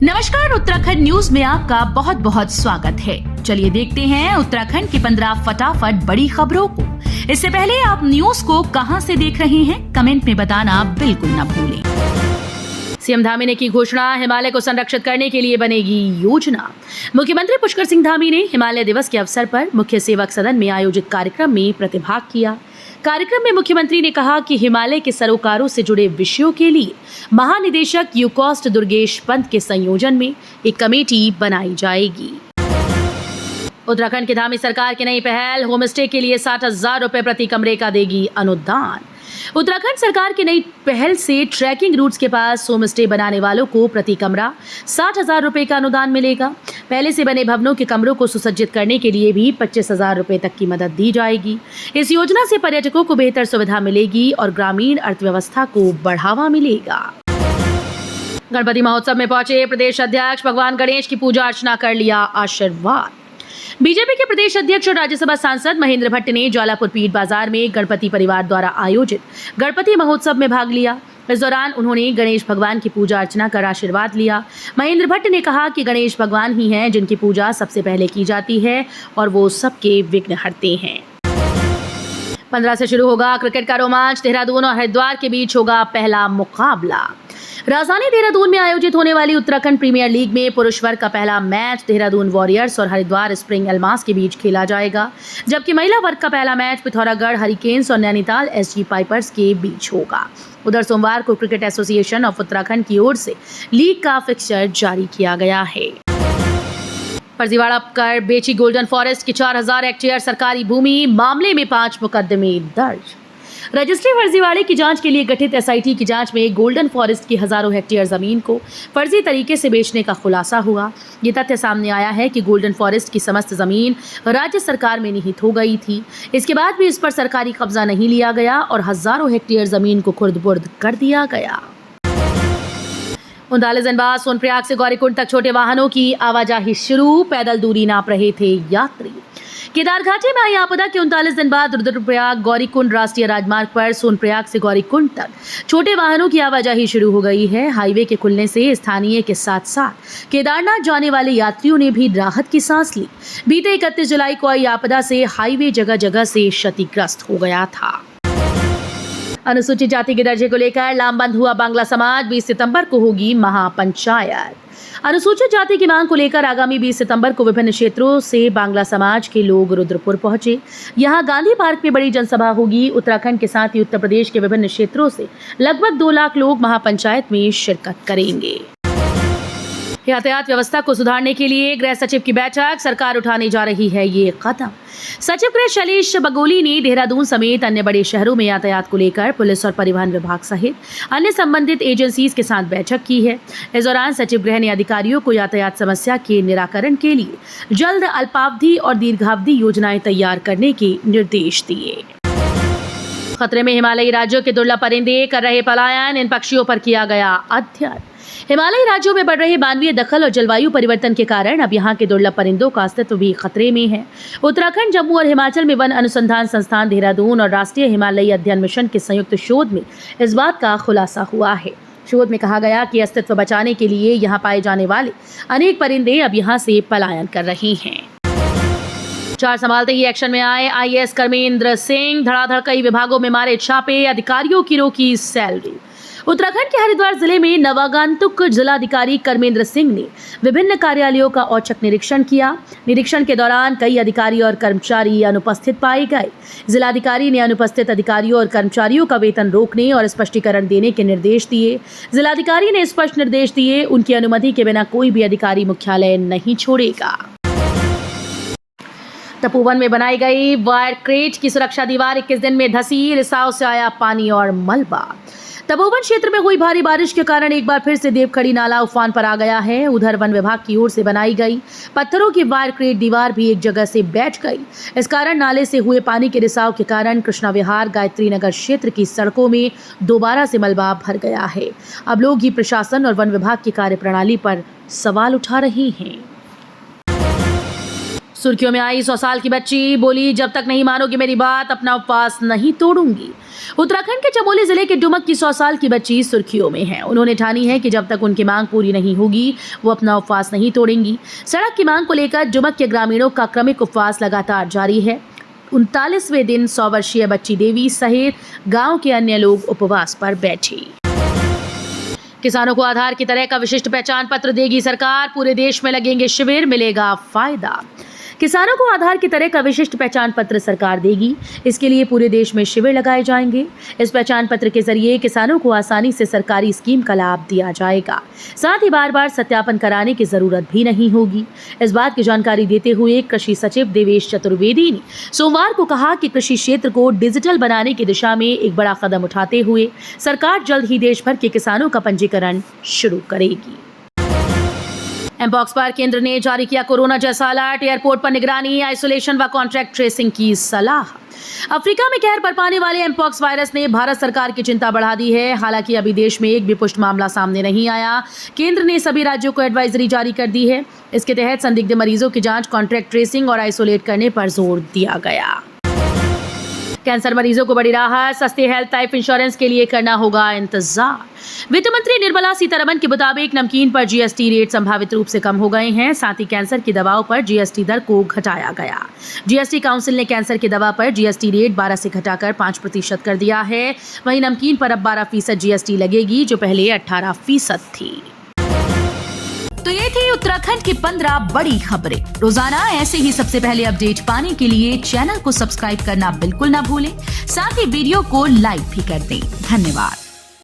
नमस्कार, उत्तराखंड न्यूज में आपका बहुत बहुत स्वागत है। चलिए देखते हैं उत्तराखंड की 15 फटाफट बड़ी खबरों को। इससे पहले आप न्यूज को कहां से देख रहे हैं, कमेंट में बताना बिल्कुल न भूलें। सीएम धामी ने की घोषणा, हिमालय को संरक्षित करने के लिए बनेगी योजना। मुख्यमंत्री पुष्कर सिंह धामी ने हिमालय दिवस के अवसर पर मुख्य सेवक सदन में आयोजित कार्यक्रम में प्रतिभाग किया। कार्यक्रम में मुख्यमंत्री ने कहा कि हिमालय के सरोकारों से जुड़े विषयों के लिए महानिदेशक यूकॉस्ट दुर्गेश पंत के संयोजन में एक कमेटी बनाई जाएगी। उत्तराखंड की धामी सरकार की नई पहल, होम स्टे के लिए 60,000 रुपए प्रति कमरे का देगी अनुदान। उत्तराखंड सरकार की नई पहल से ट्रैकिंग रूट्स के पास होम स्टे बनाने वालों को प्रति कमरा 60,000 रुपए का अनुदान मिलेगा। पहले से बने भवनों के कमरों को सुसज्जित करने के लिए भी 25,000 रुपए तक की मदद दी जाएगी। इस योजना से पर्यटकों को बेहतर सुविधा मिलेगी और ग्रामीण अर्थव्यवस्था को बढ़ावा मिलेगा। गणपति महोत्सव में पहुंचे प्रदेश अध्यक्ष, भगवान गणेश की पूजा अर्चना कर लिया आशीर्वाद। बीजेपी के प्रदेश अध्यक्ष और राज्यसभा सांसद महेंद्र भट्ट ने ज्वालापुर पीठ बाजार में गणपति परिवार द्वारा आयोजित गणपति महोत्सव में भाग लिया। इस दौरान उन्होंने गणेश भगवान की पूजा अर्चना कर आशीर्वाद लिया। महेंद्र भट्ट ने कहा कि गणेश भगवान ही हैं जिनकी पूजा सबसे पहले की जाती है और वो सबके विघ्न हरते हैं। 15 से शुरू होगा क्रिकेट का रोमांच, देहरादून और हरिद्वार के बीच होगा पहला मुकाबला। राजधानी देहरादून में आयोजित होने वाली उत्तराखंड प्रीमियर लीग में पुरुष वर्ग का पहला मैच देहरादून वॉरियर्स और हरिद्वार स्प्रिंग एलमास के बीच खेला जाएगा, जबकि महिला वर्ग का पहला मैच पिथौरागढ़ हरिकेन्स और नैनीताल एसजी पाइपर्स के बीच होगा। उधर सोमवार को क्रिकेट एसोसिएशन ऑफ उत्तराखंड की ओर से लीग का फिक्सचर जारी किया गया है। फर्जीवाड़ा कर बेची गोल्डन फॉरेस्ट की 4,000 हेक्टेयर सरकारी भूमि, मामले में 5 मुकदमे दर्ज। रजिस्ट्री फर्जीवाड़े की जांच के लिए गठित एसआईटी की जांच में गोल्डन फॉरेस्ट की हजारों हेक्टेयर जमीन को फर्जी तरीके से बेचने का खुलासा हुआ। ये तथ्य सामने आया है कि गोल्डन फॉरेस्ट की समस्त जमीन राज्य सरकार में निहित हो गई थी। इसके बाद भी इस पर सरकारी कब्जा नहीं लिया गया और हजारों हेक्टेयर जमीन को खुर्द-बुर्द कर दिया गया। 39 दिन बाद सोनप्रयाग से गौरीकुंड तक छोटे वाहनों की आवाजाही शुरू, पैदल दूरी नाप रहे थे यात्री। केदार घाटी में आई आपदा के 39 दिन बाद रुद्रप्रयाग गौरीकुंड राष्ट्रीय राजमार्ग पर सोनप्रयाग से गौरीकुंड तक छोटे वाहनों की आवाजाही शुरू हो गई है। हाईवे के खुलने से स्थानीय के साथ साथ केदारनाथ जाने वाले यात्रियों ने भी राहत की सांस ली। बीते 31 जुलाई को आई आपदा से हाईवे जगह जगह से क्षतिग्रस्त हो गया था। अनुसूचित जाति के दर्जे को लेकर लामबंद हुआ बांग्ला समाज, 20 सितंबर को होगी महापंचायत। अनुसूचित जाति की मांग को लेकर आगामी 20 सितंबर को विभिन्न क्षेत्रों से बांग्ला समाज के लोग रुद्रपुर पहुंचे। यहां गांधी पार्क में बड़ी जनसभा होगी। उत्तराखंड के साथ ही उत्तर प्रदेश के विभिन्न क्षेत्रों से लगभग 2 लाख लोग महापंचायत में शिरकत करेंगे। यातायात व्यवस्था को सुधारने के लिए गृह सचिव की बैठक, सरकार उठाने जा रही है ये कदम। सचिव गृह शैलेश बगोली ने देहरादून समेत अन्य बड़े शहरों में यातायात को लेकर पुलिस और परिवहन विभाग सहित अन्य संबंधित एजेंसीज के साथ बैठक की है। इस दौरान सचिव गृह ने अधिकारियों को यातायात समस्या के निराकरण के लिए जल्द अल्पावधि और दीर्घावधि योजनाएं तैयार करने के निर्देश दिए। खतरे में हिमालयी राज्यों के दुर्लभ परिंदे, कर रहे पलायन, इन पक्षियों पर किया गया अध्ययन। हिमालयी राज्यों में बढ़ रहे मानवीय दखल और जलवायु परिवर्तन के कारण अब यहाँ के दुर्लभ परिंदों का अस्तित्व भी खतरे में है। उत्तराखंड, जम्मू और हिमाचल में वन अनुसंधान संस्थान देहरादून और राष्ट्रीय हिमालयी अध्ययन मिशन के संयुक्त शोध में इस बात का खुलासा हुआ है। शोध में कहा गया कि अस्तित्व बचाने के लिए यहाँ पाए जाने वाले अनेक परिंदे अब यहाँ से पलायन कर रहे हैं। चार संभालते ही एक्शन में आए आईएएस कर्मेंद्र सिंह, धड़ाधड़ कई विभागों में मारे छापे, अधिकारियों की रोकी सैलरी। उत्तराखंड के हरिद्वार जिले में नवागंतुक जिलाधिकारी कर्मेंद्र सिंह ने विभिन्न कार्यालयों का औचक निरीक्षण किया। निरीक्षण के दौरान कई अधिकारी और कर्मचारी अनुपस्थित पाए गए। जिलाधिकारी ने अनुपस्थित अधिकारियों और कर्मचारियों का वेतन रोकने और स्पष्टीकरण देने के निर्देश दिए। जिलाधिकारी ने स्पष्ट निर्देश दिए, उनकी अनुमति के बिना कोई भी अधिकारी मुख्यालय नहीं छोड़ेगा। तपोवन में बनाई गई वायर क्रेट की सुरक्षा दीवार 21 दिन में धसी, रिसाव से आया पानी और मलबा। तपोवन क्षेत्र में हुई भारी बारिश के कारण एक बार फिर से देवखड़ी नाला उफान पर आ गया है। उधर वन विभाग की ओर से बनाई गई पत्थरों की वायर क्रेट दीवार भी एक जगह से बैठ गई। इस कारण नाले से हुए पानी के रिसाव के कारण कृष्णा विहार, गायत्री नगर क्षेत्र की सड़कों में दोबारा से मलबा भर गया है। अब लोग ही प्रशासन और वन विभाग की कार्यप्रणाली पर सवाल उठा रहे हैं। सुर्खियों में आई 100 साल की बच्ची, बोली जब तक नहीं मानोगी मेरी बात अपना उपवास नहीं तोड़ूंगी। उत्तराखंड के चमोली जिले के डुमक की 100 साल की बच्ची सुर्खियों में है। उन्होंने ठानी है कि जब तक उनकी मांग पूरी नहीं होगी वो अपना उपवास नहीं तोड़ेंगी। सड़क की मांग को लेकर डुमक के ग्रामीणों का क्रमिक उपवास लगातार जारी है। 39वें दिन 100 वर्षीय बच्ची देवी सहित गांव के अन्य लोग उपवास पर बैठे। किसानों को आधार की तरह का विशिष्ट पहचान पत्र देगी सरकार, पूरे देश में लगेंगे शिविर, मिलेगा फायदा। किसानों को आधार की तरह का विशिष्ट पहचान पत्र सरकार देगी। इसके लिए पूरे देश में शिविर लगाए जाएंगे। इस पहचान पत्र के जरिए किसानों को आसानी से सरकारी स्कीम का लाभ दिया जाएगा। साथ ही बार बार सत्यापन कराने की जरूरत भी नहीं होगी। इस बात की जानकारी देते हुए कृषि सचिव देवेश चतुर्वेदी ने सोमवार को कहा कि कृषि क्षेत्र को डिजिटल बनाने की दिशा में एक बड़ा कदम उठाते हुए सरकार जल्द ही देश भर के किसानों का पंजीकरण शुरू करेगी। एमपॉक्स पर केंद्र ने जारी किया कोरोना जैसा अलर्ट, एयरपोर्ट पर निगरानी, आइसोलेशन व कॉन्ट्रैक्ट ट्रेसिंग की सलाह। अफ्रीका में कहर बरपाने वाले एमपॉक्स वायरस ने भारत सरकार की चिंता बढ़ा दी है। हालांकि अभी देश में एक भी पुष्ट मामला सामने नहीं आया। केंद्र ने सभी राज्यों को एडवाइजरी जारी कर दी है। इसके तहत संदिग्ध मरीजों की जांच, कॉन्ट्रैक्ट ट्रेसिंग और आइसोलेट करने पर जोर दिया गया। कैंसर मरीजों को बड़ी राहत, सस्ते हेल्थ लाइफ इंश्योरेंस के लिए करना होगा इंतजार। वित्त मंत्री निर्मला सीतारमण के मुताबिक नमकीन पर जीएसटी रेट संभावित रूप से कम हो गए हैं। साथ ही कैंसर की दवाओं पर जीएसटी दर को घटाया गया। जीएसटी काउंसिल ने कैंसर की दवा पर जीएसटी रेट 12 से घटाकर 5% कर दिया है। वहीं नमकीन पर अब 12% जीएसटी लगेगी, जो पहले 18% थी। तो ये थी उत्तराखंड की 15 बड़ी खबरें। रोजाना ऐसे ही सबसे पहले अपडेट पाने के लिए चैनल को सब्सक्राइब करना बिल्कुल ना भूलें। साथ ही वीडियो को लाइक भी कर दें। धन्यवाद।